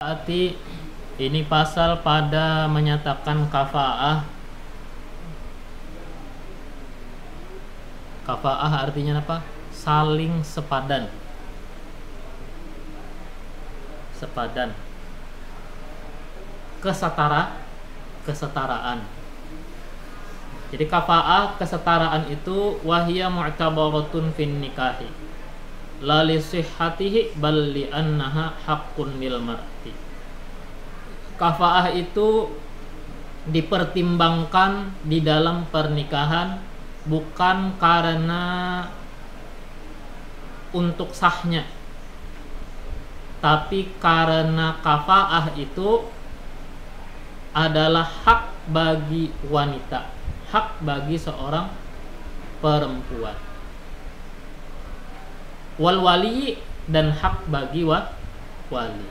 Berarti ini pasal pada menyatakan kafaah. Kafaah artinya apa? Saling sepadan. Sepadan. Kesetaraan. Jadi kafaah kesetaraan itu wahia mu'tabaratun fin nikahi la li sihhatihi bal li annaha haqqun lil mar'i. Kafaah itu dipertimbangkan di dalam pernikahan bukan karena untuk sahnya, tapi karena kafaah itu adalah hak bagi wanita, hak bagi seorang perempuan. Wal wali, dan hak bagi wali.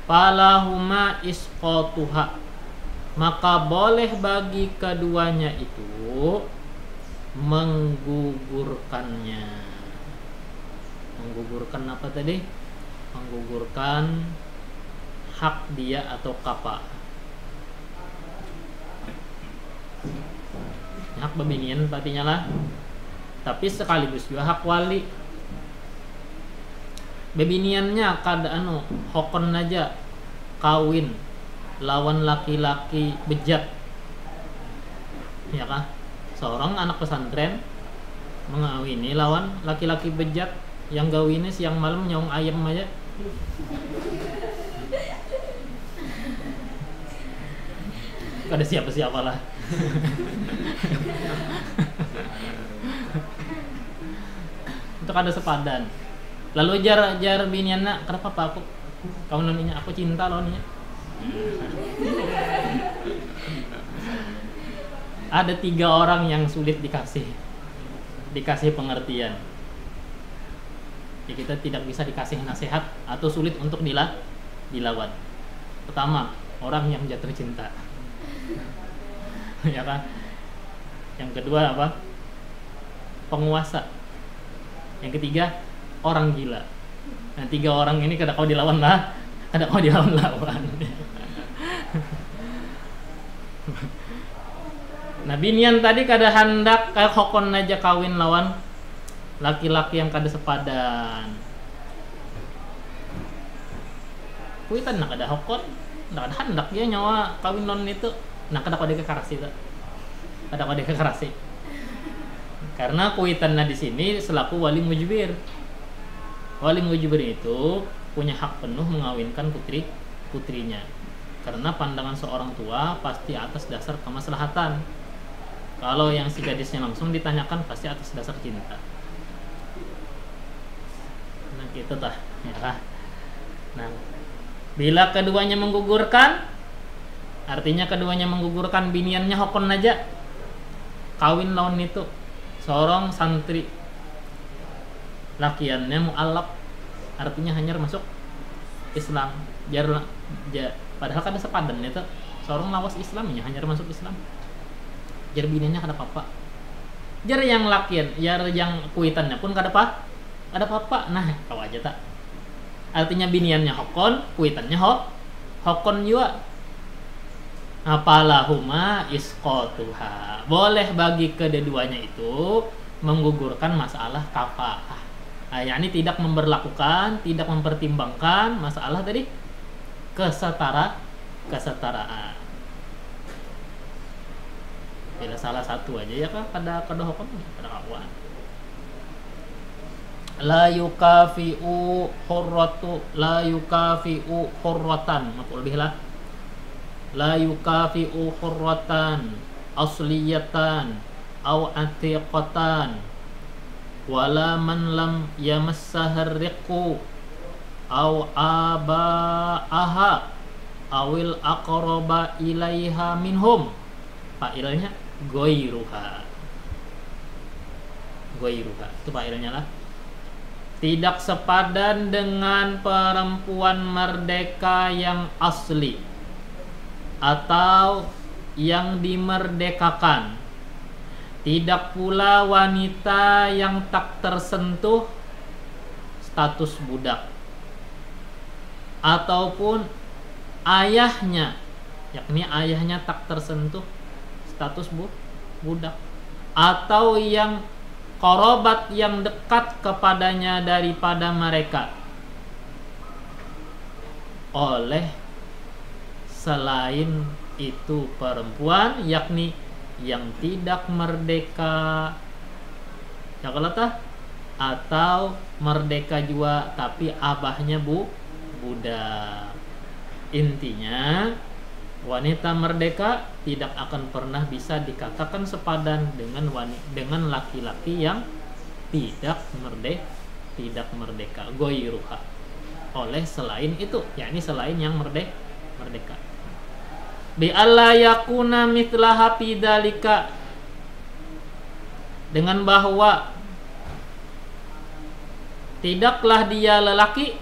Falahuma isqatuha, maka boleh bagi keduanya itu menggugurkannya. Menggugurkan apa tadi? Menggugurkan hak dia atau kafa. Hak babinian artinya lah, tapi sekaligus juga hak wali. Babiniannya kada hokon aja kawin lawan laki-laki bejat, ya kah? Seorang anak pesantren mengawini lawan laki-laki bejat yang gawinnya siang malam nyaung ayam aja. Kada siapa-siapa lah. Untuk ada sepadan. Lalu jar binianna, kenapa pak aku kau noninya aku cinta loninya. Ada 3 orang yang sulit dikasih pengertian. Ya, kita tidak bisa dikasih nasihat atau sulit untuk dilawan. Pertama, orang yang jatuh cinta. Ya kan? Yang kedua apa? Penguasa. Yang ketiga, orang gila. Nah, 3 orang ini kada kau dilawan lah, kada kau dilawan. Nah, binian tadi kada hendak kayak hokon aja kawin lawan laki-laki yang kada sepadan. Kuitan nak kada hokon, nak kada hendak dia nyawa kawin non itu. Nah, kada kau dikekarasi tuh. Kada kau dikekarasi. Karena kuitannya di sini selaku wali mujbir. Wali mujbir itu punya hak penuh mengawinkan putrinya. Karena pandangan seorang tua pasti atas dasar kemaslahatan. Kalau yang si gadisnya langsung ditanyakan pasti atas dasar cinta. Nah, gitu tah, ya. Nah, bila keduanya menggugurkan, artinya keduanya menggugurkan biniannya hokon aja kawin lawan itu seorang santri lakiannya mu'alaf, artinya hanya masuk Islam. Padahal kada sepadan itu seorang lawas Islamnya hanya masuk Islam. Jar biniannya kada apa-apa. Jar yang lakian, jar yang kuitannya pun kada apa-apa. Nah, kau aja tak. Artinya biniannya hokon, kuitannya hokon juga. Apalahuma isqatuha, boleh bagi kedua-duanya itu menggugurkan masalah kafaah. Yakni tidak memberlakukan, tidak mempertimbangkan masalah tadi kesetaraan. Bila salah satu aja ya kan kada hukum kada kawan. La yukafi'u hurratan, maf'ul bih lah. La yukafi'u hurratan asliyatan aw atiqatan wala man lam yamassaha riqu aw aba'aha awil aqraba ilaiha minhum. Fa'ilnya goiruha, itu fa'ilnya lah. Tidak sepadan dengan perempuan merdeka yang asli atau yang dimerdekakan. Tidak pula wanita yang tak tersentuh status budak. ataupun ayahnya, yakni ayahnya tak tersentuh status budak, atau yang korobat yang dekat kepadanya daripada mereka oleh selain itu perempuan, yakni yang tidak merdeka ya kalata, atau merdeka juga tapi abahnya budak. Intinya wanita merdeka tidak akan pernah bisa dikatakan sepadan dengan laki-laki yang tidak merdeka goiruha, oleh selain itu, yakni selain yang merdeka. Bi alla yakuna mitlaha bidzalika, dengan bahwa tidaklah dia lelaki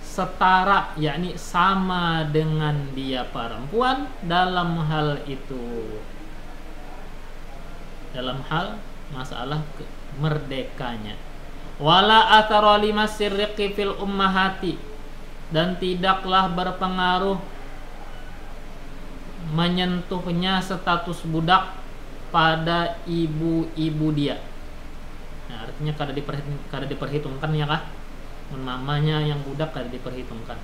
setara, yakni sama dengan dia perempuan dalam hal itu, dalam hal masalah merdekanya. Wala athara limasirriqi fil ummahati, dan tidaklah berpengaruh menyentuhnya status budak pada ibu-ibu dia. Nah, artinya kada diperhitungkan ya kah? Mamanya yang budak kada diperhitungkan.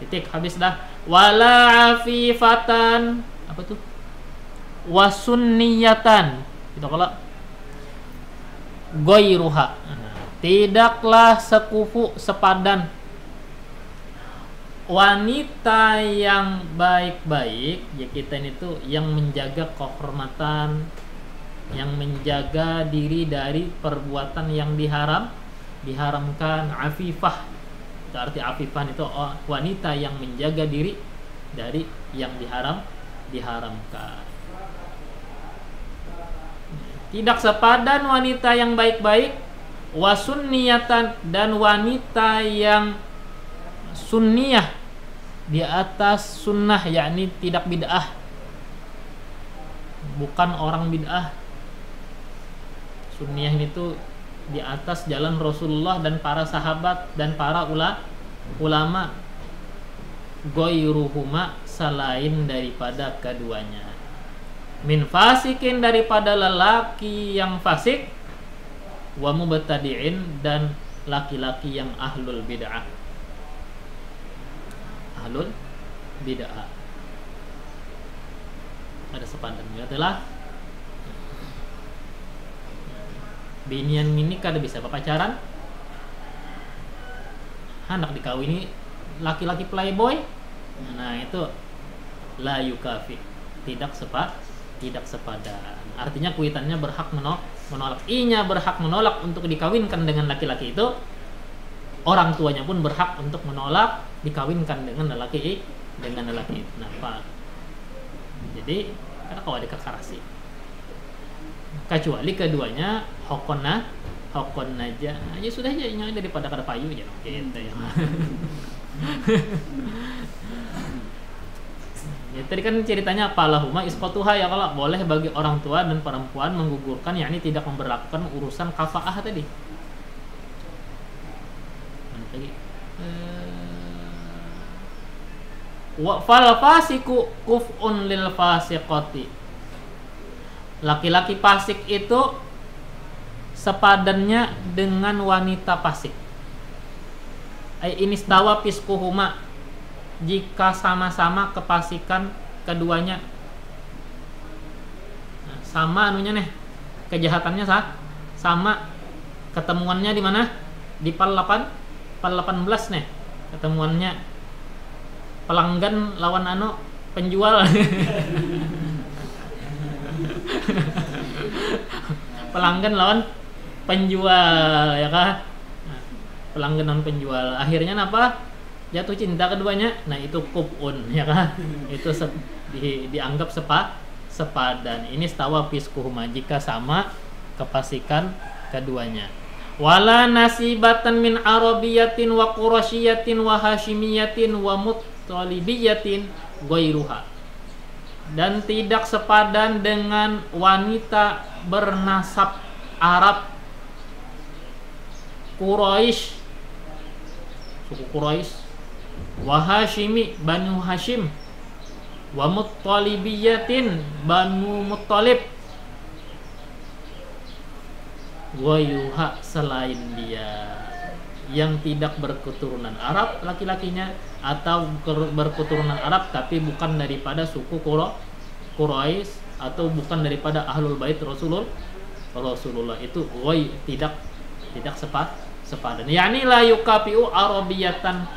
Titik, habis dah. Wala afifatan, apa tuh? Wasunniyatan. Itu kalau goiruha. Tidaklah sekufu sepadan wanita yang baik-baik, ya kita ini tuh yang menjaga kehormatan, yang menjaga diri dari perbuatan yang diharamkan, afifah. Itu arti afifah itu wanita yang menjaga diri dari yang diharamkan. Tidak sepadan wanita yang baik-baik, wasunniyatan, dan wanita yang sunniyah, di atas sunnah, yakni tidak bid'ah, bukan orang bid'ah. Sunniyah itu di atas jalan Rasulullah dan para sahabat dan para ulama. Goiruhuma, selain daripada keduanya. Min fasikin, daripada lelaki yang fasik, wa mubtadi'in, dan laki-laki yang ahlul bid'ah. Ahlul bid'ah ada sepadan adalah binian mini kada bisa pacaran, hendak dikawini laki-laki playboy. Nah itu la yukafi, tidak sepadan. Artinya kuitannya berhak menolak. Inya berhak menolak untuk dikawinkan dengan laki-laki itu, orang tuanya pun berhak untuk menolak dikawinkan dengan lelaki itu. Kenapa? Jadi karena kalau ada kekarasi, kecuali keduanya hokon aja sudah aja, ini daripada kada payu aja gitu ya. Ya, tadi kan ceritanya palahuma isqatuha, ya kalau boleh bagi orang tua dan perempuan menggugurkan, yakni tidak memberlakukan urusan kafaah tadi. Lagi wa fal fasiku kuf'un lil fasiqati, laki-laki fasik itu sepadannya dengan wanita fasik. Ini stawa fiskuhuma, jika sama-sama kefasikan keduanya. Nah, sama anunya nih, kejahatannya sama, ketemuannya di mana? Di pal 18 nih ketemuannya. Pelanggan lawan penjual. Pelanggan lawan penjual, ya kah? Nah, pelanggan lawan penjual, akhirnya apa? Jatuh cinta keduanya. Nah itu kubun, ya kah? Itu dianggap sepadan. Ini stawa fiskuhuma, jika sama kefasikan keduanya. Wala nasibatan min arabiyatin wa qurasyiyatin wa hashimiyatin wa muttalibiyatin ghairuha, dan tidak sepadan dengan wanita bernasab Arab, Quraisy, suku Quraisy, wa Hashimi Banu Hashim, wa Muttalibiyatin Banu Muttalib, wa yuha selain dia yang tidak berketurunan Arab laki-lakinya atau berketurunan Arab tapi bukan daripada suku Quraisy atau bukan daripada ahlul bait Rasulullah itu tidak sepadan. Yani la yukafiu arabiyatan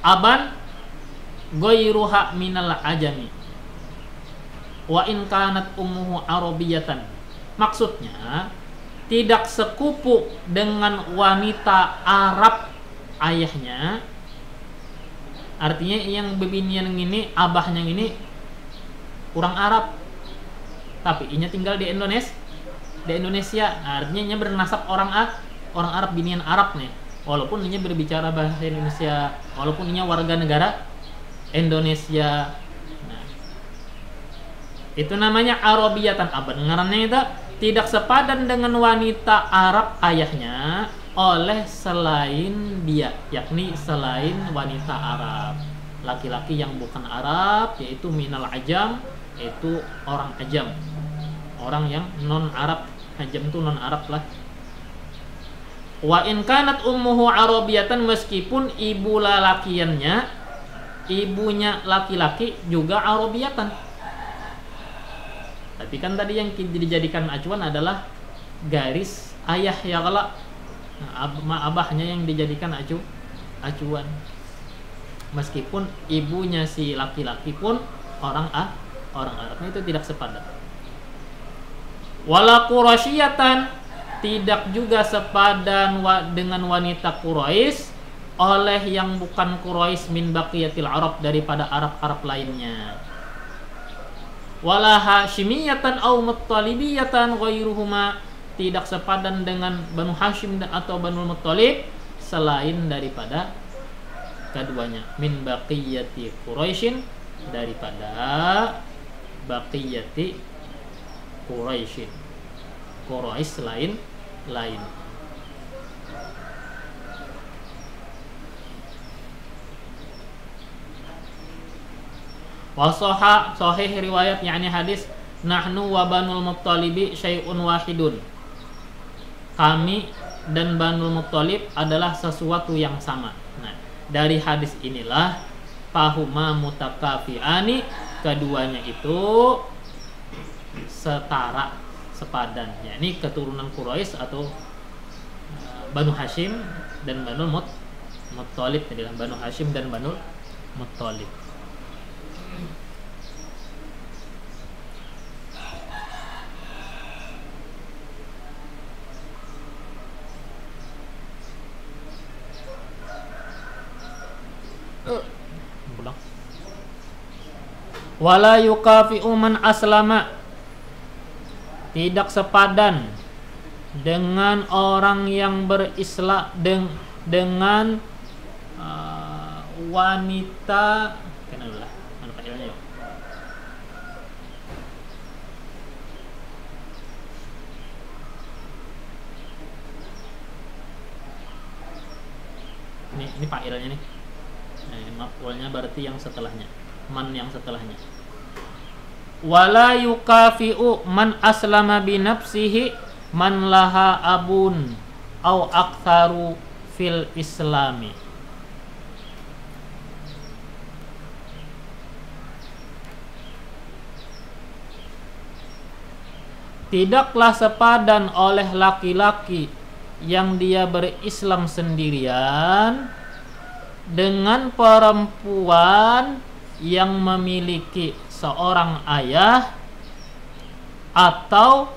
aban ghairuha minal ajami wa in kanat ummuhu arabiyatan. Maksudnya tidak sekupu dengan wanita Arab ayahnya. Artinya yang bebinian ini, abahnya ini kurang Arab, tapi inya tinggal di Indonesia. Artinya inya bernasab orang Arab, binian Arab nih. Walaupun inya berbicara bahasa Indonesia, walaupun inya warga negara Indonesia. Nah, itu namanya arabiyatan aban. Ngarannya itu tidak sepadan dengan wanita Arab ayahnya oleh selain dia, yakni selain wanita Arab, laki-laki yang bukan Arab, yaitu minal ajam, yaitu orang ajam, orang yang non Arab. Ajam itu non Arab lah. Wa in kanat ummuhu arabiyatan, meskipun ibu lalakiannya, ibunya laki-laki juga arabiyatan. Tapi kan tadi yang dijadikan acuan adalah garis ayah ya, kalau abahnya yang dijadikan acuan. Meskipun ibunya si laki-laki pun orang Arabnya itu tidak sepadan. Wala Quraisyatan, tidak juga sepadan dengan wanita Quraisy oleh yang bukan Quraisy min baqiyatil Arab, daripada Arab lainnya. Wala Hashimiyatan au Muttalibiyatan ghairuhuma, tidak sepadan dengan Banu Hashim atau Banu Muttalib selain daripada keduanya. Min baqiyati Quraisyin, daripada baqiyati Quraisyin, Quraisy lain. Wasoha sahih riwayat, yakni hadis, nahnu wa Banul Muttalibi syai'un wahidun, kami dan Banul Muttalib adalah sesuatu yang sama. Nah, dari hadis inilah fahuma mutakafiani, keduanya itu setara, sepadan, yakni keturunan Quraisy atau Banu Hashim dan Banul Muttalib, adalah Banu Hashim dan Banul Muttalib. Wala yukafi'u man aslama, tidak sepadan dengan orang yang berislam dengan wanita. Kenapa mana failnya yuk? Ini failnya nih. Maf'ulnya berarti yang setelahnya, man yang setelahnya. Wala yukafi'u man aslama bi nafsihi man laha abun au aktsaru fil islami. Tidaklah sepadan oleh laki-laki yang dia berislam sendirian dengan perempuan yang memiliki seorang ayah atau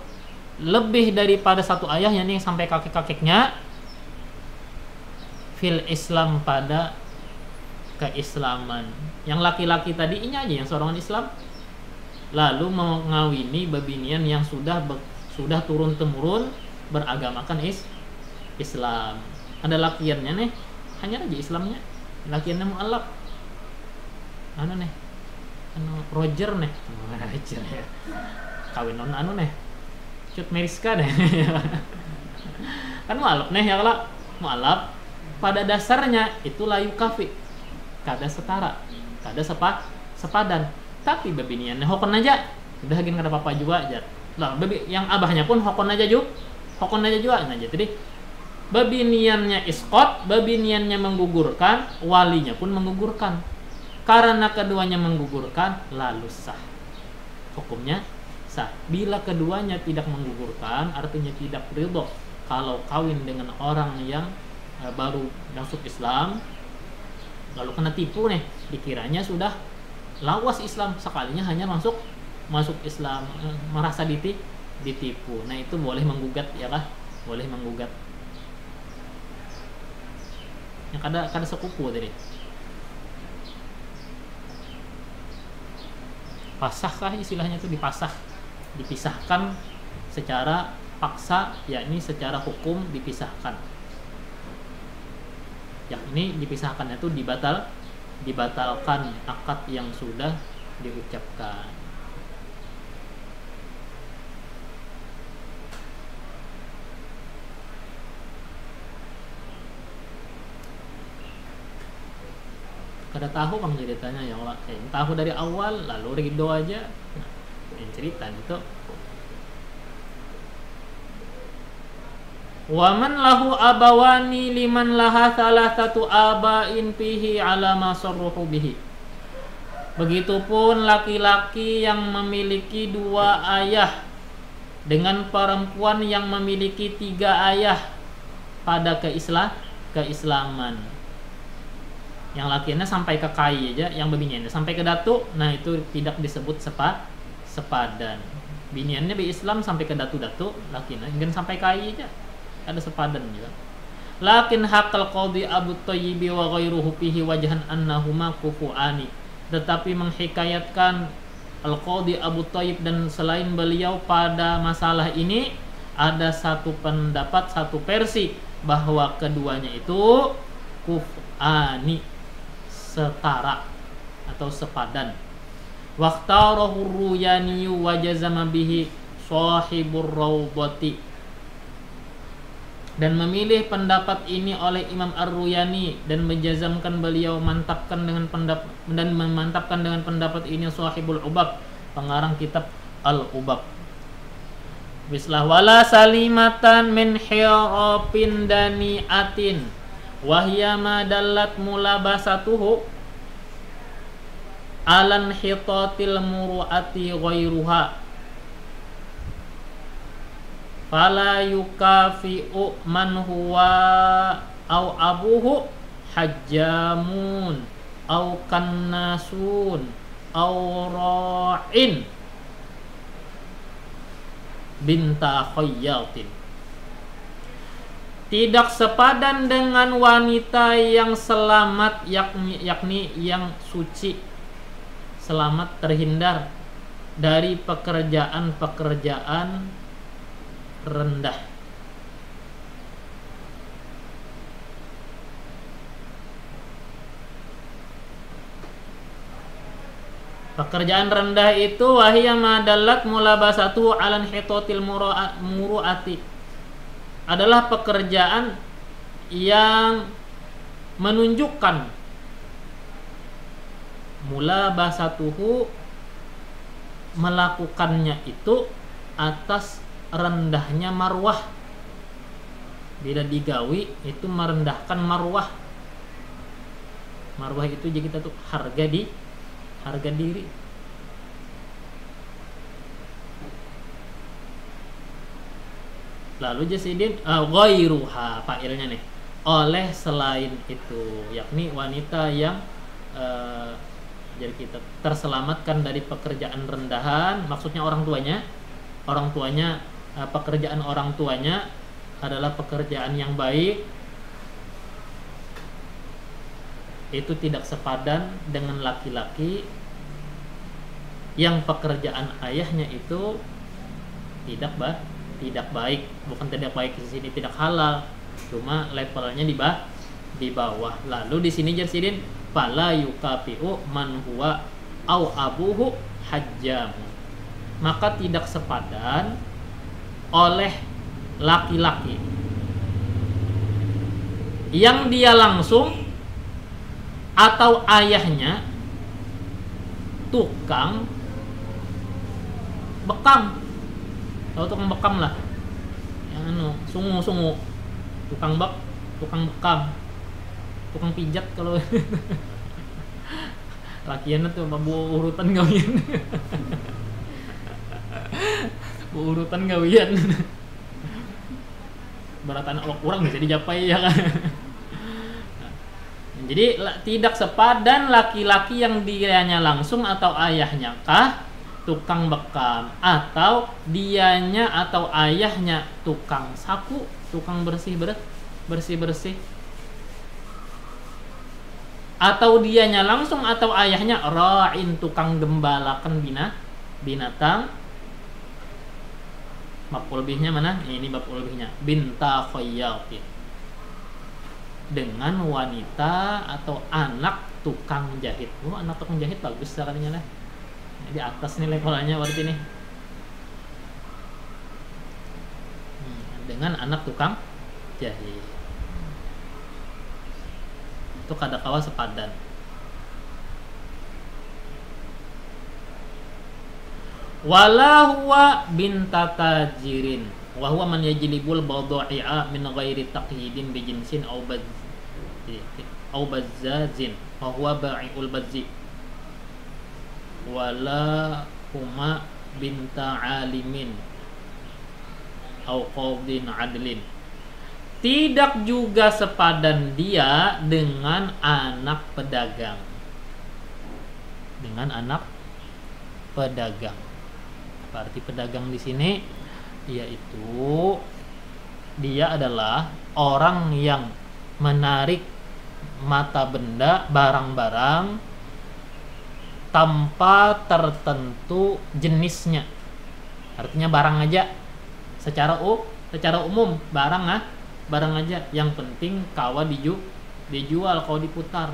lebih daripada satu ayah, yakni sampai kakek-kakeknya, fil Islam, pada keislaman. Yang laki-laki tadi ini aja yang seorang Islam, lalu mengawini babinian yang sudah turun temurun beragamakan Islam. Ada lakiannya nih, hanya aja Islamnya, lakiannya mu'alaf. Nih, Roger nih, Roger ya, kawin non nih, Cut Meriska nih. Kan mu'alaf nih ya kalau mu'alaf pada dasarnya itu layu kafi, kada setara, kada sepadan. Tapi babiniannya hokon aja, udah gini kada apa-apa juga aja. Lah yang abahnya pun hokon aja juga aja. Jadi babiniannya isqot, babiniannya menggugurkan, walinya pun menggugurkan. Karena keduanya menggugurkan, lalu sah. Hukumnya sah. Bila keduanya tidak menggugurkan, artinya tidak ridho kalau kawin dengan orang yang baru masuk Islam, lalu kena tipu nih, dikiranya sudah lawas Islam, sekalinya hanya masuk Islam, merasa ditipu. Nah itu boleh menggugat ya kah? Boleh menggugat. Yang kada sekupu tadi. Pasah kah istilahnya itu, dipisahkan secara paksa, yakni secara hukum dipisahkan. Yakni dipisahkan itu dibatalkan akad yang sudah diucapkan. Kada tahu bang ceritanya ya Allah, tahu dari awal lalu ridho aja. Nah, yang cerita itu. Waman lahu abawani liman laha salasatu abain fihi ala ma sarruhu bihi. Begitupun laki-laki yang memiliki 2 ayah dengan perempuan yang memiliki 3 ayah pada keislaman. Yang lakinya sampai ke kai aja, yang biniannya sampai ke datu, nah itu tidak disebut sepadan. Biniannya be Islam sampai ke datu-datu, lakinya ingin sampai kai aja, ada sepadan juga. Lakin hakal qadhi Abu Thayyib wa ghairuhu fihi wajhan annahuma kufuani. Tetapi menghikayatkan Al-Qadhi Abu Thayyib dan selain beliau pada masalah ini ada satu pendapat, satu versi bahwa keduanya itu kufani, setara atau sepadan. Waqtarahu Ruyani wa jazama bihi sahibur rawbati. Dan memilih pendapat ini oleh Imam Ar-Ruyani dan menjazamkan beliau memantapkan dengan pendapat ini Sahibul Ubab, pengarang kitab Al-Ubab. Bislah wala salimatan min hirafin daniatin wahya ma dallat mulabasatuhu alan hitatil muruati ghairuha fala yukafi'u man huwa au abuhu hajjamun au kannasun au ra'in binta khayyatin. Tidak sepadan dengan wanita yang selamat, yakni yang suci, selamat terhindar dari pekerjaan-pekerjaan rendah. Pekerjaan rendah itu wahiyya madallat mulabasatu alan hitotil muruati, adalah pekerjaan yang menunjukkan mulabasatuhu, melakukannya itu atas rendahnya marwah. Bila digawi itu merendahkan marwah. Marwah itu jadi kita tuh harga diri. Lalu jasidin ghairuha, fa'ilnya nih, oleh selain itu, yakni wanita yang jadi kita terselamatkan dari pekerjaan rendahan, maksudnya orang tuanya pekerjaan orang tuanya adalah pekerjaan yang baik, itu tidak sepadan dengan laki-laki yang pekerjaan ayahnya itu tidak baik. Bukan tidak baik di sini, tidak halal, cuma levelnya di bawah. Lalu di sini jersidin fala yukafi'u man huwa au abuhu hajjamu, maka tidak sepadan oleh laki-laki yang dia langsung atau ayahnya tukang bekam. Tahu tukang bekam lah, yang sungu tukang bekam, tukang pijat kalau lakian tuh bu urutan gawian bu urutan gawian beratan awak kurang bisa dijapai ya kan. Jadi tidak sepadan laki-laki yang dianya langsung atau ayahnya kah tukang bekam, atau dianya atau ayahnya tukang sapu, tukang bersih, atau dianya langsung atau ayahnya ra'in, tukang gembalakan binatang. Maf'ul bihnya mana? Ini maf'ul bihnya binta khayyatin, dengan wanita atau anak tukang jahit. Anak tukang jahit bagus sekalinya lah. Di atas nih levelnya berarti nih. Dengan anak tukang jahit. Itu kadakawa sepadan. Wala huwa binta tajirin wa huwa man yajlibul badha'i'a min ghairi taqyidin bi jinsin aw bazzazin wa huwa ba'i'ul bazzi. Wala huma binta alimin aw qadin adlin. Tidak juga sepadan dia dengan anak pedagang. Dengan anak pedagang. Arti pedagang di sini yaitu dia adalah orang yang menarik mata benda, barang-barang tanpa tertentu jenisnya. Artinya barang aja secara umum barang aja, yang penting kawa dijual, kau diputar.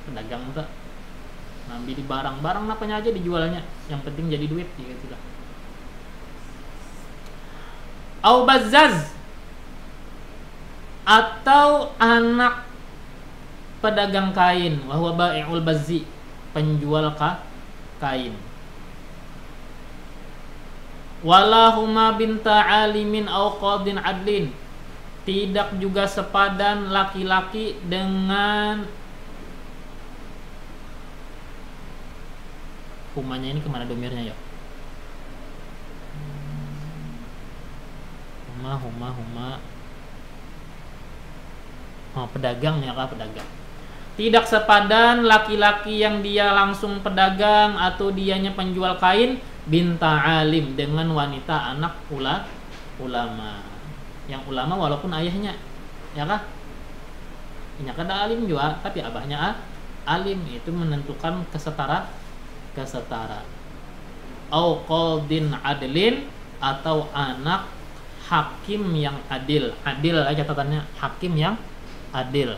Pedagang tuh ngambil di barang apanya aja dijualnya, yang penting jadi duit gitu lah. Au bazzaz, atau anak pedagang kain, wa huwa ba'i'ul bazzi, penjual kain. Wala huma binta alimin au qadin adlin. Tidak juga sepadan laki-laki dengan humanya. Ini kemana domirnya ya? Huma. Oh, pedagang ya kah, pedagang. Tidak sepadan laki-laki yang dia langsung pedagang atau dianya penjual kain binta alim dengan wanita anak ulama. Yang ulama walaupun ayahnya ya kah? Ini kada alim juga, tapi abahnya alim, itu menentukan kesetara. Au qadin adlin, atau anak hakim yang adil. Adil aja catatannya, hakim yang adil.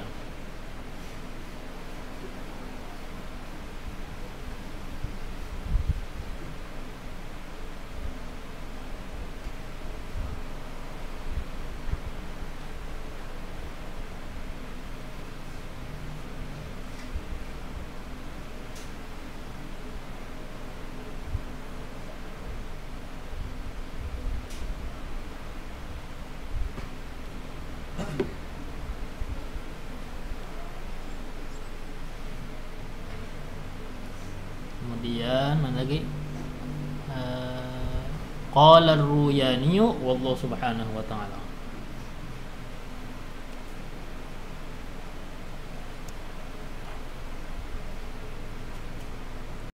Kemudian mana lagi? Qala ar-Ruyani wallahu subhanahu wa ta'ala